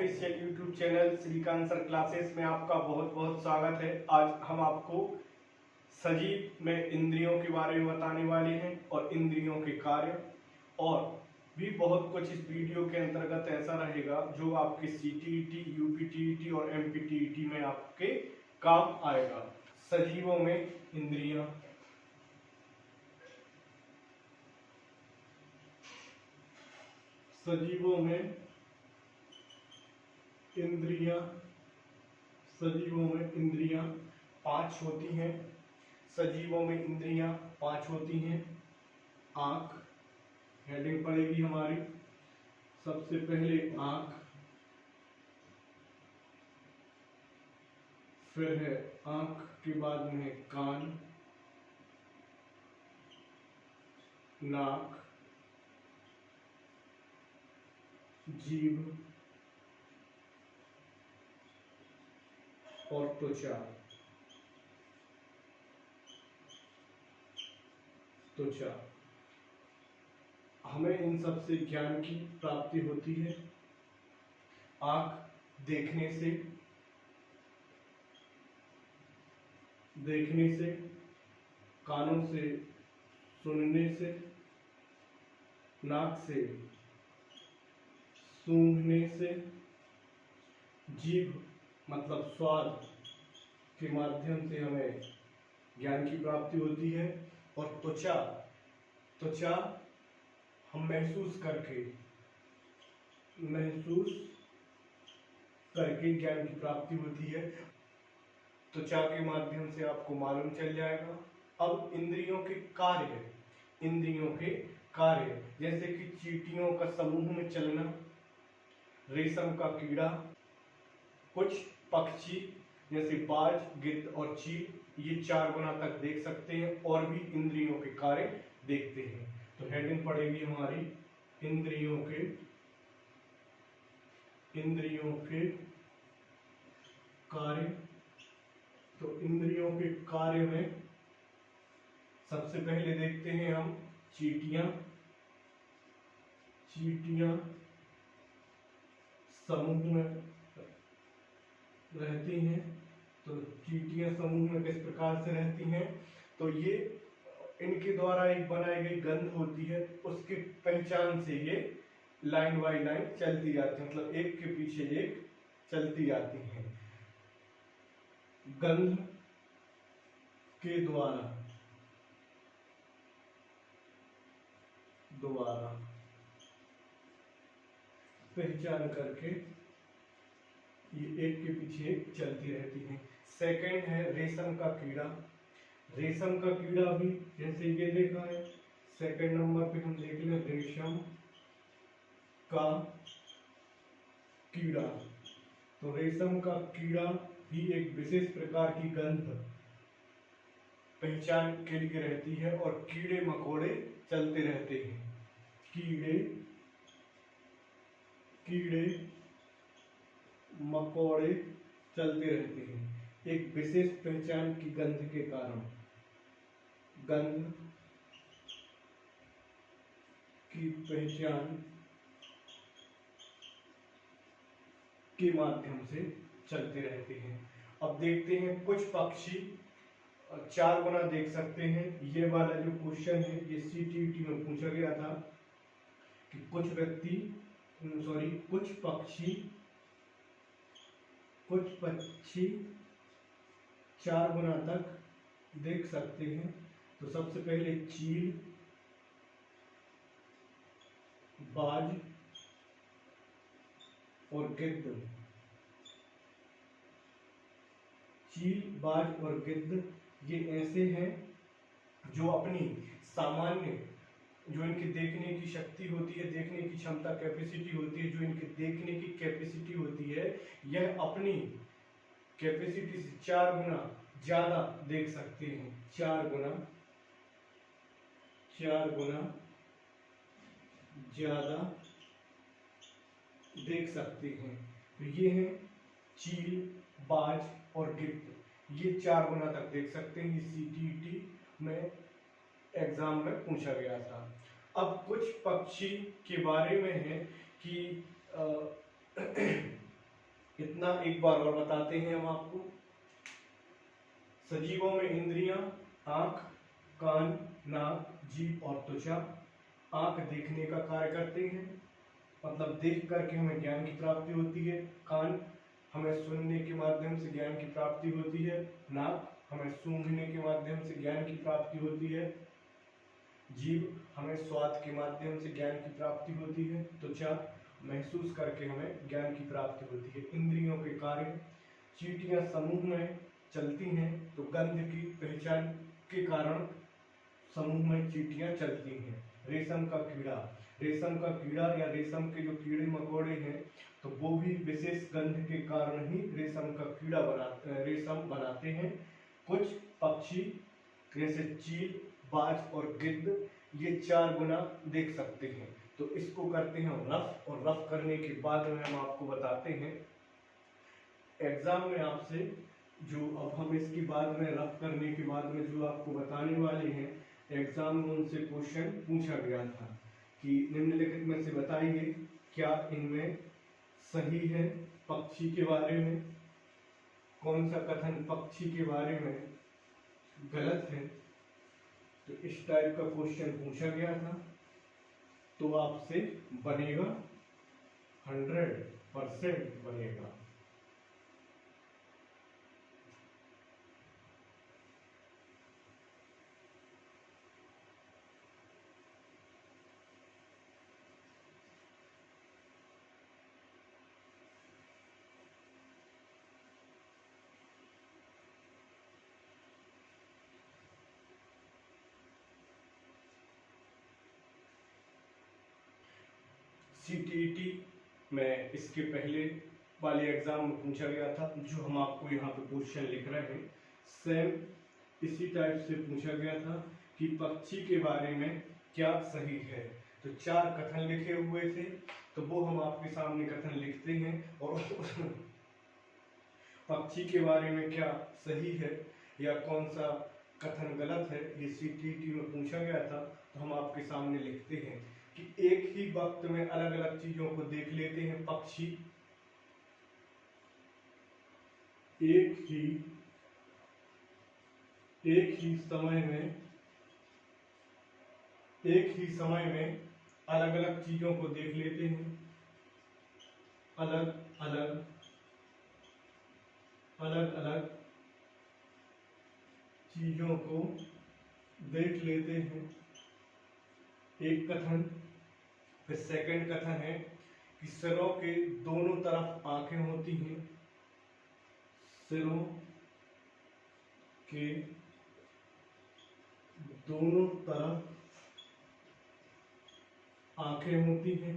Official YouTube channel Shrikant sir classes में आपका बहुत बहुत स्वागत है। आज हम आपको सजीव में इंद्रियों के बारे में बताने वाले हैं और इंद्रियों के कार्य और भी बहुत कुछ इस वीडियो के अंतर्गत ऐसा रहेगा जो आपके सीटीईटी, यूपीटीईटी और एमपीटीईटी में आपके काम आएगा। सजीवों में इंद्रियां। सजीवों में इंद्रियां। सजीवों में इंद्रियां 5 होती हैं। सजीवों में इंद्रियां 5 होती हैं। आंख, हेडिंग पड़ेगी हमारी। सबसे पहले आंख, फिर है आंख के बाद में कान, नाक, जीभ और त्वचा। त्वचा हमें इन सब से ज्ञान की प्राप्ति होती है। आंख देखने से, कानों से सुनने से, नाक से सूंघने से, जीभ मतलब स्वाद के माध्यम से हमें ज्ञान की प्राप्ति होती है। और त्वचा हम महसूस करके ज्ञान की प्राप्ति होती है। त्वचा के माध्यम से आपको मालूम चल जाएगा। अब इंद्रियों के कार्य जैसे कि चींटियों का समूह में चलना, रेशम का कीड़ा, कुछ पक्षी जैसे बाज, गिद्ध और चील ये 4 गुना तक देख सकते हैं और भी इंद्रियों के कार्य देखते हैं। तो हेडिंग पड़ेगी हमारी इंद्रियों के कार्य। तो इंद्रियों के कार्य में सबसे पहले देखते हैं हम चींटियां समूह में रहती हैं। तो चींटियां समूह में किस प्रकार से रहती हैं, तो ये इनके द्वारा एक बनाई गई गंध होती है, उसके पहचान से ये लाइन बाय लाइन चलती जाती है, मतलब एक के पीछे एक चलती जाती हैं। गंध के द्वारा पहचान करके ये एक के पीछे एक चलती रहती हैं। सेकंड है रेशम का कीड़ा। रेशम का कीड़ा भी जैसे ये देखा है, सेकंड नंबर पे हम देख लें रेशम का कीड़ा। तो रेशम का कीड़ा भी एक विशेष प्रकार की गंध पहचान के लिए रहती है और कीड़े मकोड़े चलते रहते हैं। कीड़े मकोड़े चलते रहते हैं एक विशेष पहचान की गंध के कारण। गंध की पहचान के माध्यम से चलते रहते हैं। अब देखते हैं कुछ पक्षी 4 गुना देख सकते हैं। ये वाला जो क्वेश्चन है ये सीटीईटी में पूछा गया था कि कुछ पक्षी 4 गुना तक देख सकते हैं। तो सबसे पहले चील, बाज और गिद्ध। चील, बाज और गिद्ध ये ऐसे हैं जो अपनी सामान्य जो इनकी देखने की शक्ति होती है, देखने की क्षमता कैपेसिटी होती है, जो इनकी देखने की कैपेसिटी होती है, यह अपनी कैपेसिटी से 4 गुना ज्यादा देख सकते हैं। 4 गुना ज्यादा देख सकते हैं। तो ये हैं चील, बाज और गिद्ध। ये 4 गुना तक देख सकते हैं। ये सीटीईटी में एग्जाम में पूछा गया था। अब कुछ पक्षी के बारे में है कि इतना एक बार और बताते हैं हम आपको। सजीवों में इंद्रियां आंख, कान, नाक, जीभ और त्वचा। आंख देखने का कार्य करते हैं, मतलब देख करके हमें ज्ञान की प्राप्ति होती है। कान हमें सुनने के माध्यम से ज्ञान की प्राप्ति होती है। नाक हमें सूंघने के माध्यम से ज्ञान की प्राप्ति होती है। जीभ हमें स्वाद के माध्यम से ज्ञान की प्राप्ति होती है। त्वचा महसूस करके हमें ज्ञान की प्राप्ति होती है। इंद्रियों के कार्य, चींटियां समूह में चलती हैं तो गंध की पहचान के कारण समूह में चींटियां चलती हैं। रेशम का कीड़ा, रेशम का कीड़ा या रेशम के जो कीड़े मकोड़े हैं तो वो भी विशेष गंध के कारण ही रेशम का कीड़ा रेशम बनाते हैं। कुछ पक्षी जैसे चील, बाज और गिद्ध ये 4 गुना देख सकते हैं। तो इसको करते हैं रफ, और रफ करने के बाद में हम आपको बताते हैं एग्जाम में आपसे जो, अब हम इसके बाद में रफ करने के बाद में जो आपको बताने वाले हैं, एग्जाम में उनसे क्वेश्चन पूछा गया था कि निम्नलिखित में से बताइए क्या इनमें सही है। पक्षी के बारे में कौन सा कथन पक्षी के बारे में गलत है। तो इस टाइप का क्वेश्चन पूछा गया था। तो आपसे बनेगा 100% बनेगा। CTET में इसके पहले वाले एग्जाम में पूछा गया था, जो हम आपको यहाँ पे क्वेश्चन लिख रहे हैं सेम इसी टाइप से पूछा गया था कि पक्षी के बारे में क्या सही है। तो 4 कथन लिखे हुए थे, तो वो हम आपके सामने कथन लिखते हैं और पक्षी के बारे में क्या सही है या कौन सा कथन गलत है, ये CTET में पूछा गया था। तो हम आपके सामने लिखते हैं कि एक ही वक्त में अलग अलग चीजों को देख लेते हैं पक्षी, एक ही समय में अलग अलग चीजों को देख लेते हैं, अलग अलग चीजों को देख लेते हैं, एक कथन। फिर सेकंड कथन है कि सिरों के दोनों तरफ आंखें होती हैं, सिरों के दोनों तरफ आंखें होती हैं।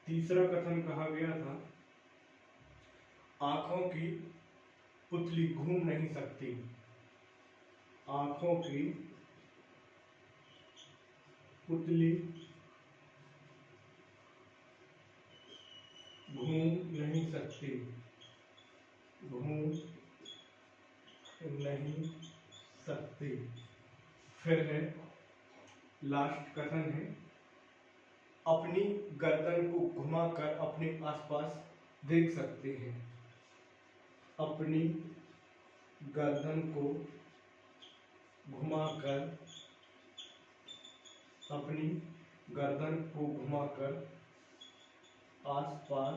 तीसरा कथन कहा गया था आंखों की पुतली घूम नहीं सकती, आंखों की पुतली घूम नहीं सकती, घूम नहीं सकती। फिर है लास्ट कथन है अपनी गर्दन को घुमाकर अपने आसपास देख सकते हैं, अपनी गर्दन को घुमाकर आसपास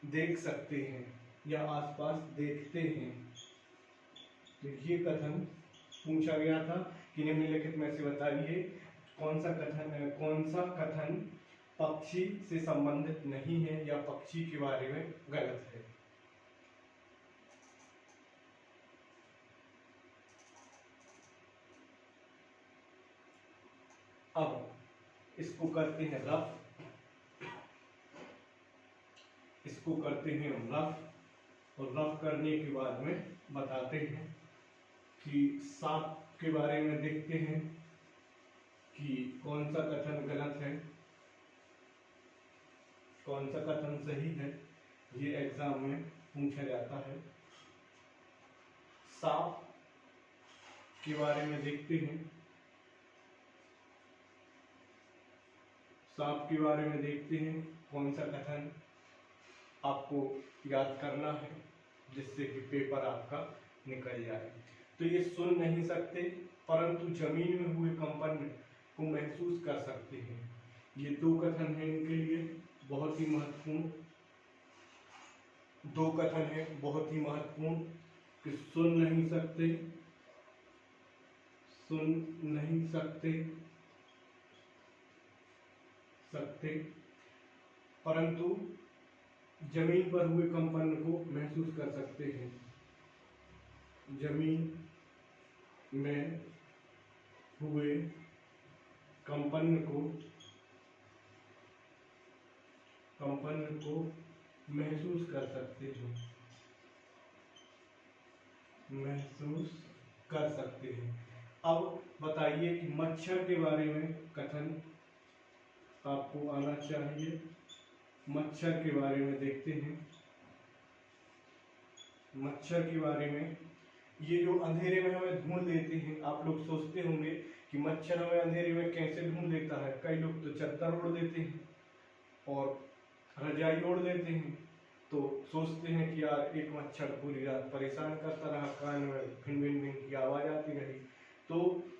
देख सकते हैं या आसपास देखते हैं। तो ये कथन पूछा गया था कि निम्नलिखित में से बताइए कौन सा कथन पक्षी से संबंधित नहीं है या पक्षी के बारे में गलत है। अब इसको करते हैं रफ, और रफ करने के बाद में बताते हैं कि सांप के बारे में देखते हैं कि कौन सा कथन गलत है, कौन सा कथन सही है। ये एग्जाम में पूछा जाता है। सांप के बारे में देखते हैं। सांप के बारे में देखते हैं कौन सा कथन आपको याद करना है जिससे कि पेपर आपका निकल जाए। तो ये सुन नहीं सकते परंतु जमीन में हुए कंपन को महसूस कर सकते हैं। ये दो कथन हैं इनके लिए बहुत ही महत्वपूर्ण। दो कथन है बहुत ही महत्वपूर्ण कि सुन नहीं सकते परंतु जमीन पर हुए कंपन को महसूस कर सकते हैं। जमीन में हुए कंपन को महसूस कर सकते हैं। अब बताइए कि मच्छर के बारे में कथन आपको आना चाहिए। मच्छर के बारे में देखते हैं। मच्छर के बारे में, ये जो अंधेरे में हमें ढूंढ लेते हैं, आप लोग सोचते होंगे कि मच्छर हमें अंधेरे में कैसे ढूंढ लेता है। कई लोग तो चद्दर ओढ़ देते हैं और रजाई ओढ़ लेते हैं, तो सोचते हैं कि यार एक मच्छर पूरी रात परेशान करता रहा, कान में भिन भिन भिन की आवाज आती रही। तो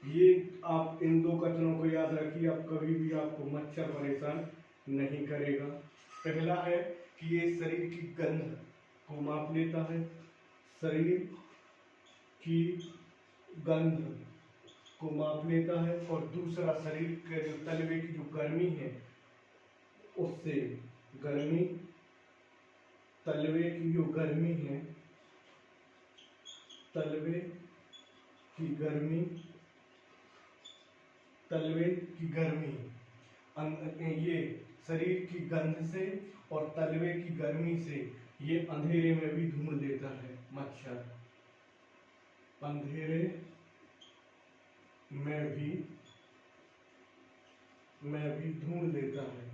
ये आप इन दो कथनों को याद रखिए, आप कभी भी आपको मच्छर परेशान नहीं करेगा। पहला है कि ये शरीर की गंध को माप लेता है। शरीर की गंध को माप लेता है। और दूसरा, शरीर के जो तलवे की जो गर्मी है उससे गर्मी, तलवे की जो गर्मी है, तलवे की गर्मी ये शरीर की गंध से और तलवे की गर्मी से ये अंधेरे में भी ढूंढ लेता है। मच्छर अंधेरे में भी ढूंढ लेता है।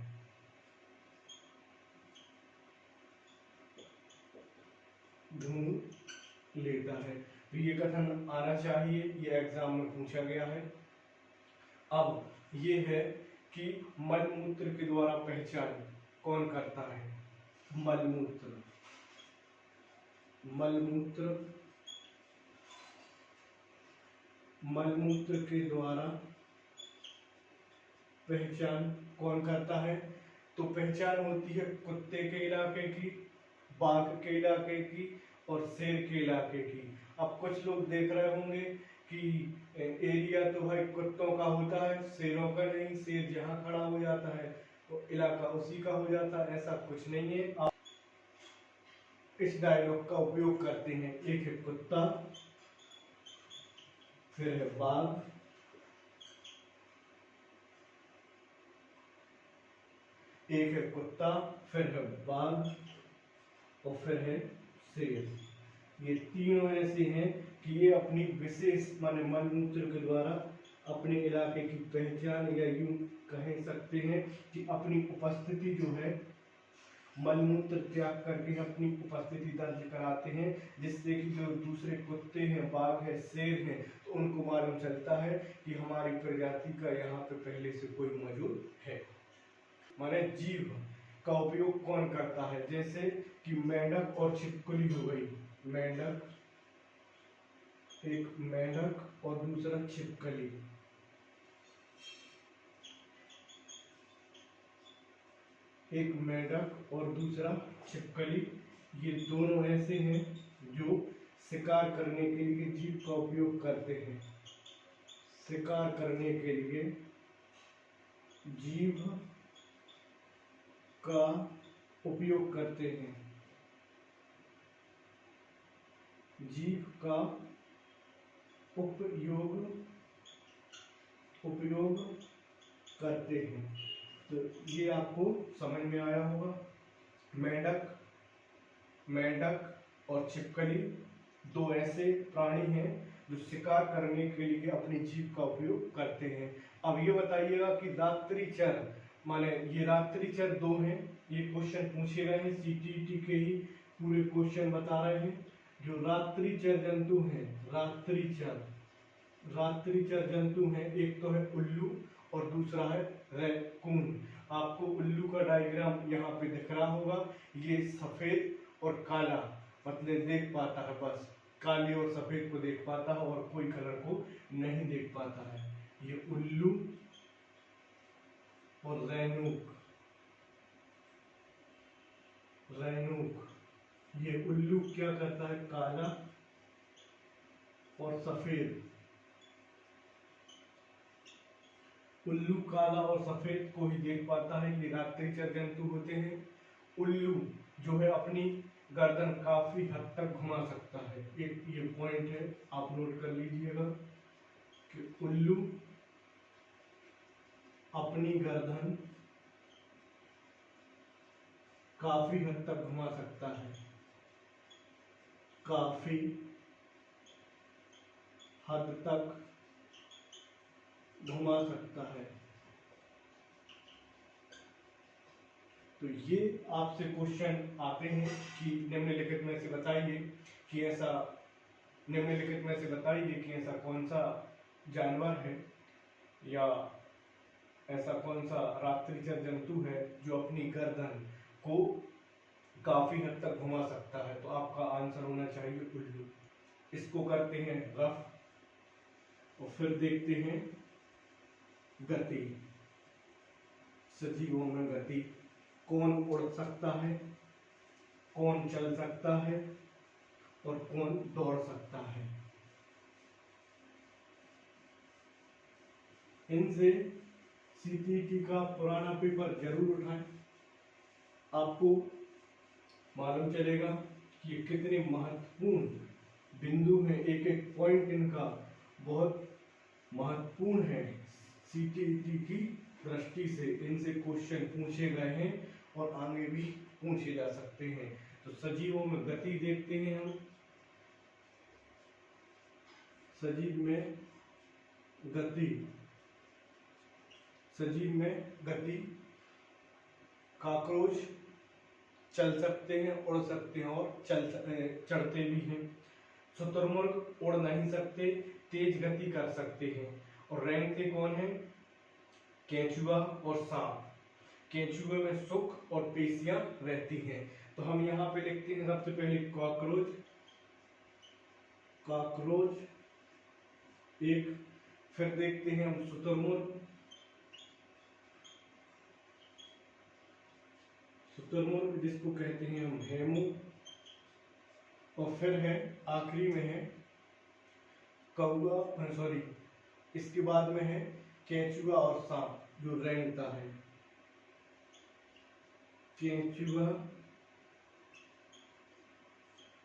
तो ये कथन आना चाहिए, ये एग्जाम में पूछा गया है। अब ये है कि मलमूत्र के द्वारा पहचान कौन करता है। मलमूत्र के द्वारा पहचान कौन करता है। तो पहचान होती है कुत्ते के इलाके की, बाघ के इलाके की और शेर के इलाके की। अब कुछ लोग देख रहे होंगे कि एरिया तो भाई कुत्तों का होता है, शेरों का नहीं। शेर जहाँ खड़ा हो जाता है तो इलाका उसी का हो जाता है। ऐसा कुछ नहीं है। आप इस डायलॉग का उपयोग करते हैं। एक है कुत्ता, फिर है बाघ, एक है कुत्ता, फिर है बाघ और फिर है शेर। ये तीनों ऐसे हैं कि ये अपनी विशेष माने मलमूत्र के द्वारा अपने इलाके की पहचान, या यूं कह सकते हैं कि अपनी उपस्थिति जो है मलमूत्र त्याग करके अपनी उपस्थिति दर्ज कराते हैं, जिससे कि जो दूसरे कुत्ते हैं, बाघ है, शेर हैं, तो उनको मालूम चलता है कि हमारी प्रजाति का यहाँ पे पहले से कोई मौजूद है। माने जीभ का उपयोग कौन करता है। जैसे कि मेंढक और छिपकली हो गई। एक मेंढक और दूसरा छिपकली। एक मेंढक और दूसरा छिपकली, ये दोनों ऐसे हैं जो शिकार करने के लिए जीभ का उपयोग करते हैं। शिकार करने के लिए जीभ का उपयोग करते हैं। जीभ का उपयोग करते हैं। तो ये आपको समझ में आया होगा। मेंढक और छिपकली दो ऐसे प्राणी हैं जो शिकार करने के लिए अपनी जीभ का उपयोग करते हैं। अब ये बताइएगा कि रात्रिचर माने ये रात्रिचर दो हैं। ये क्वेश्चन पूछे गए हैं, सीटीईटी के ही पूरे क्वेश्चन बता रहे हैं। जो रात्रिचर जंतु हैं, रात्रिचर रात्रिचर जंतु हैं, एक तो है उल्लू और दूसरा है रैकून। आपको उल्लू का डायग्राम यहाँ पे दिख रहा होगा। ये सफेद और काला मतलब देख पाता है, बस काले और सफेद को देख पाता है और कोई कलर को नहीं देख पाता है। ये उल्लू और रैनूक, ये उल्लू क्या करता है, काला और सफेद। उल्लू काला और सफेद को ही देख पाता है, ये रात्रिचर जंतु होते हैं। उल्लू जो है अपनी गर्दन काफी हद तक घुमा सकता है, एक ये पॉइंट है, आप नोट कर लीजिएगा कि उल्लू अपनी गर्दन काफी हद तक घुमा सकता है, काफी हद तक घुमा सकता है। तो ये आपसे क्वेश्चन आते हैं कि निम्नलिखित में से बताइए कि ऐसा निम्नलिखित में से बताइए कि ऐसा कौन सा जानवर है या ऐसा कौन सा रात्रिचर जंतु है जो अपनी गर्दन को काफी हद तक घुमा सकता है। तो आपका आंसर होना चाहिए उल्लू। इसको करते हैं रफ और फिर देखते हैं गति। सजीवों में गति, कौन उड़ सकता है, कौन चल सकता है और कौन दौड़ सकता है। इनसे सीटीटी का पुराना पेपर जरूर उठाएं, आपको मालूम चलेगा कि ये कितने महत्वपूर्ण बिंदु हैं, एक एक पॉइंट इनका बहुत महत्वपूर्ण है। सीटीटी की दृष्टि से इनसे क्वेश्चन पूछे गए हैं और आगे भी पूछे जा सकते हैं। तो सजीवों में गति देखते हैं हम। सजीव में गति, सजीव में गति, कॉकरोच चल सकते हैं, उड़ सकते हैं और चढ़ते भी हैं। शुतुरमुर्ग उड़ नहीं सकते, तेज गति कर सकते हैं। और रेंगते कौन है, केंचुआ और सांप। केंचुए में सुख और पेशियां रहती हैं। तो हम यहाँ पे लिखते हैं सबसे पहले कॉकरोच, कॉकरोच एक, फिर देखते हैं हम शुतुरमुर्ग, शुतुरमुर्ग जिसको कहते हैं हम हेमू, और फिर है आखिरी में है कौवा, सॉरी इसके बाद में है केंचुआ और सांप जो रेंगता है। केंचुआ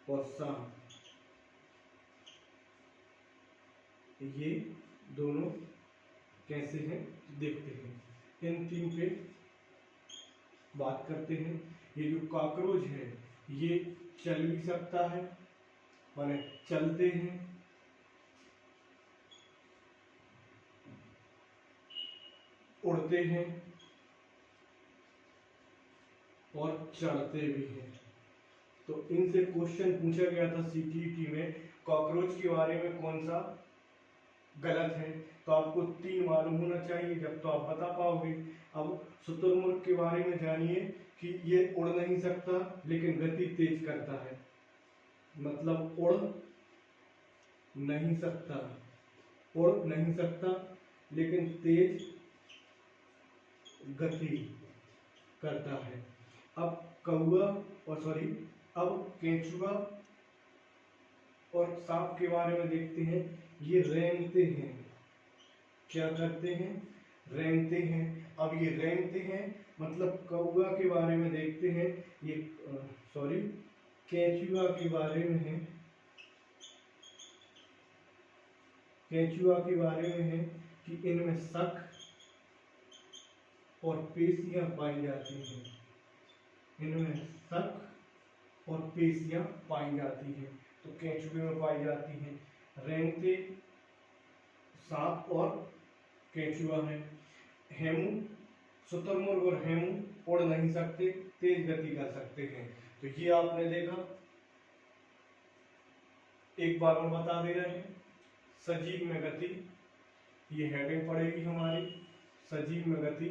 और सांप ये दोनों कैसे हैं देखते हैं। इन तीन पे बात करते हैं। ये जो कॉकरोच है ये चल भी सकता है, माने चलते हैं, उड़ते हैं और चढ़ते भी हैं। तो इनसे क्वेश्चन पूछा गया था सीटीटी में, कॉकरोच के बारे में कौन सा गलत है। तो आपको 3 मालूम होना चाहिए, जब तो आप बता पाओगे। अब शुतुरमुर्ग के बारे में जानिए कि ये उड़ नहीं सकता लेकिन गति तेज करता है, मतलब उड़ नहीं सकता, उड़ नहीं सकता लेकिन तेज गति करता है। अब कौवा और सॉरी अब केंचुआ और सांप के बारे में देखते हैं। ये रेंगते हैं, क्या करते हैं, रेंगते हैं। अब ये रेंगते हैं मतलब कौवा के बारे में देखते हैं, ये सॉरी केंचुआ के बारे में है, केंचुआ के बारे में है कि इनमें शक और पेशियां पाई जाती हैं, इनमें शक और पेशियां पाई जाती हैं। तो केंचुए में पाई जाती हैं। रेंगते सांप और केंचुआ है। हेमू, शुतुरमुर्ग और हेमू उड़ नहीं सकते, तेज गति कर सकते हैं। तो ये आपने देखा, एक बार और बता दे रहे हैं। सजीव में गति, ये हेडिंग पड़ेगी हमारी। सजीव में गति,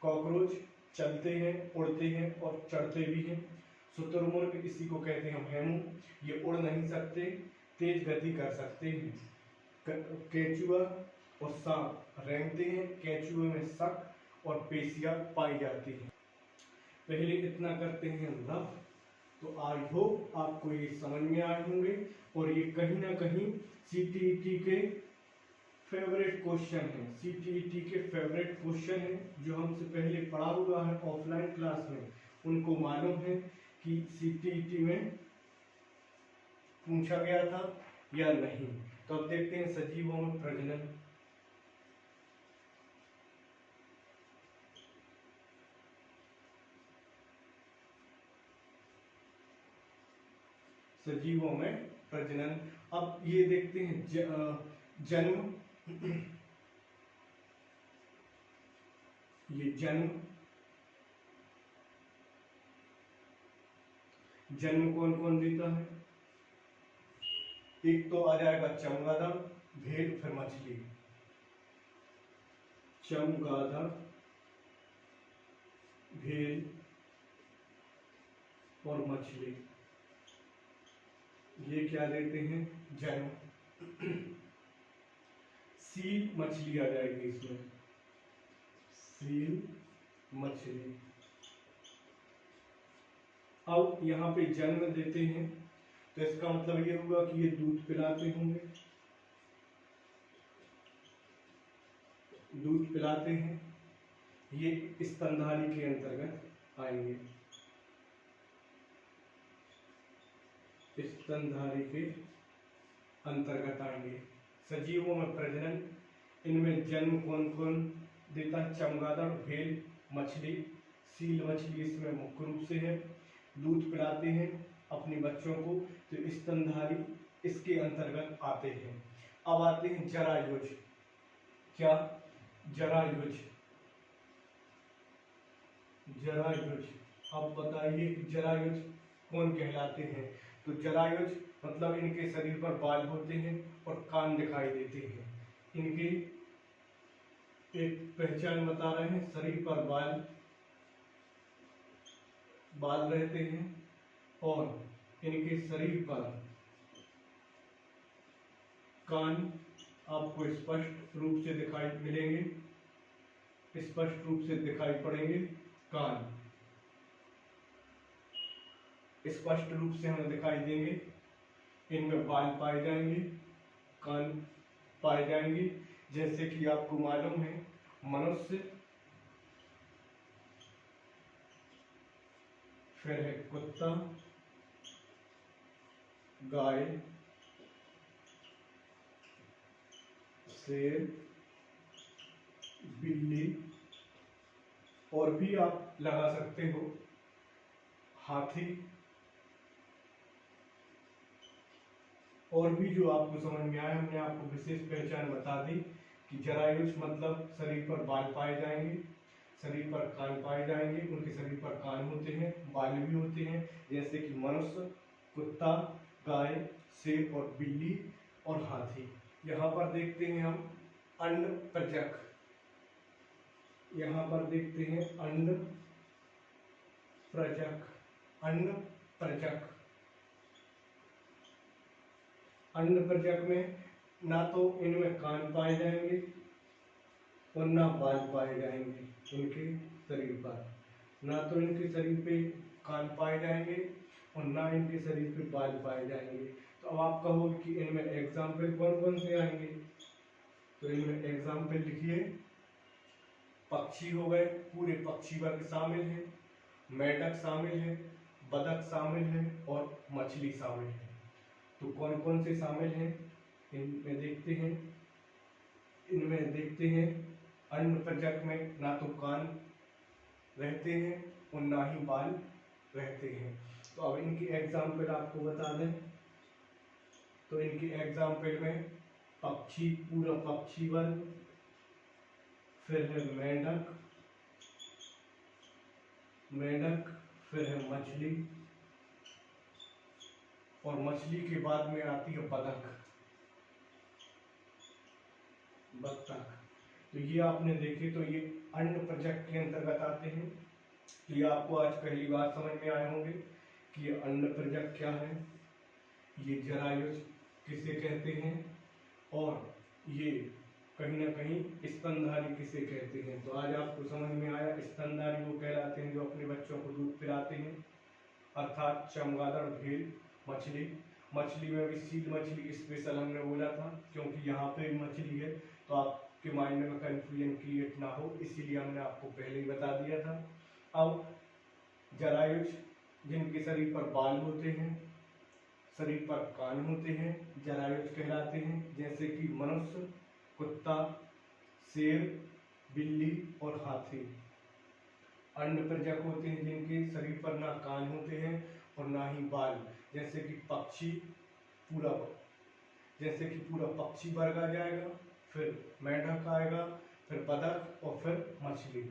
कॉकरोच चलते हैं, उड़ते हैं और चढ़ते भी हैं। शुतुरमुर्ग, इसी को कहते हैं हेमू, ये उड़ नहीं सकते, तेज गति कर सकते हैं। केंचुआ और सांप रेंगते हैं, केंचुए में शक और पेशियां पाई जाती हैं। पहले इतना करते हैं रफ। तो आई होप आपको ये समझ में आए होंगे और ये कहीं ना कहीं सीटीईटी के फेवरेट क्वेश्चन है। सीटीईटी के फेवरेट क्वेश्चन है जो हमसे पहले पढ़ा हुआ है ऑफलाइन क्लास में, उनको मालूम है कि सीटीईटी में पूछा गया था या नहीं। तो अब देखते हैं सजीवों में प्रजनन। सजीवों में प्रजनन, अब ये देखते हैं जन्म। ये जन्म कौन कौन देता है? एक तो आ जाएगा चमगादड़, भेड़, फिर मछली। चमगादड़, भेड़ और मछली, ये क्या देते हैं? जन्म। सील मछली आ जाएगी इसमें, सील मछली। अब यहाँ पे जन्म देते हैं तो इसका मतलब ये हुआ कि ये दूध पिलाते होंगे, दूध पिलाते हैं, ये स्तनधारी के अंतर्गत आएंगे, स्तनधारी के अंतर्गत आएंगे। सजीवों में प्रजनन, इनमें जन्म कौन कौन देता है? चमगादड़, भेड़, मछली। सील मछली इसमें मुख्य रूप से है। दूध पिलाते हैं अपने बच्चों को, तो स्तनधारी इसके अंतर्गत आते हैं। अब आते हैं जरायुज। क्या? जरायुज। जरायुज, अब बताइए जरायुज कौन कहलाते हैं? तो जरायुज मतलब इनके शरीर पर बाल होते हैं और कान दिखाई देते हैं। इनकी एक पहचान बता रहे हैं, शरीर पर बाल रहते हैं और इनके शरीर पर कान आपको स्पष्ट रूप से दिखाई मिलेंगे, स्पष्ट रूप से दिखाई पड़ेंगे। कान स्पष्ट रूप से हमें दिखाई देंगे। इनमें बाल पाए जाएंगे, कान पाए जाएंगे। जैसे कि आपको मालूम है मनुष्य, फिर है कुत्ता, गाय, शेर, बिल्ली, और भी आप लगा सकते हो, हाथी, और भी जो आपको समझ में आया। हमने आपको विशेष पहचान बता दी कि जरायुज मतलब शरीर पर बाल पाए जाएंगे, शरीर पर कान पाए जाएंगे। उनके शरीर पर कान होते हैं, बाल भी होते हैं, जैसे कि मनुष्य, कुत्ता, गाय, शेर और बिल्ली और हाथी। यहाँ पर देखते हैं हम अंड प्रजक। यहाँ पर देखते हैं अंड प्रजक, अंड प्रजक। अंड प्रजक में ना तो इनमें कान पाए जाएंगे और ना बाल पाए जाएंगे इनके शरीर पर, ना तो इनके शरीर पे कान पाए जाएंगे और ना इनके शरीर पे बाल पाए जाएंगे। तो अब आप कहोगे कि इनमें एग्जाम्पल कौन कौन से आएंगे? तो इनमें एग्जाम्पल लिखिए, पक्षी हो गए, पूरे पक्षी वर्ग शामिल है, मेंढक शामिल है, बतख शामिल है और मछली शामिल है। तो कौन कौन से शामिल हैं इनमें देखते हैं। इनमें देखते हैं अंड प्रजक में ना तो कान रहते हैं और ना ही बाल रहते हैं। तो अब इनकी एग्जाम्पल आपको बता दें, तो इनकी एग्जाम्पल में पक्षी, पूरा पक्षी वर्ग, फिर है मेंढक, फिर है मछली और मछली के बाद में आती है बतख। बत्तख। तो ये आपने देखे तो ये अन्न प्रजक के अंतर्गत आते हैं। तो ये आपको आज पहली बार समझ में आए होंगे कि ये अन्न प्रजक क्या है, ये जरायुज किसे कहते हैं और ये कहीं ना कहीं स्तनधारी किसे कहते हैं। तो आज आपको समझ में आया, स्तनधारी वो कहलाते हैं जो अपने बच्चों को दूध पिलाते हैं, अर्थात चमगादड़, भेल, मछली। मछली में भी सील मछली स्पेशल हमने बोला था क्योंकि यहाँ पे मछली है, तो आपके माइंड में कंफ्यूजन क्रिएट ना हो, इसीलिए हमने आपको पहले ही बता दिया था। अब जरायुज, जिनके शरीर पर बाल होते हैं, शरीर पर कान होते हैं, जरायुज कहलाते हैं। जैसे कि मनुष्य, कुत्ता, शेर, बिल्ली और हाथी। अंडप्रजक होते हैं जिनके शरीर पर ना कान होते हैं और ना ही बाल, जैसे कि पक्षी, जैसे कि पूरा पक्षी वर्ग आ जाएगा, फिर मेंढक आएगा, फिर बतख और फिर मछली।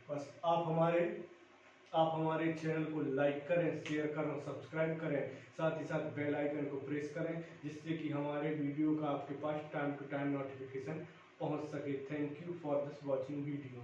बस आप हमारे चैनल को लाइक करें, शेयर करें, सब्सक्राइब करें, साथ ही साथ बेल आइकन को प्रेस करें, जिससे कि हमारे वीडियो का आपके पास टाइम टू टाइम नोटिफिकेशन पहुंच सके। Thank you for this watching video.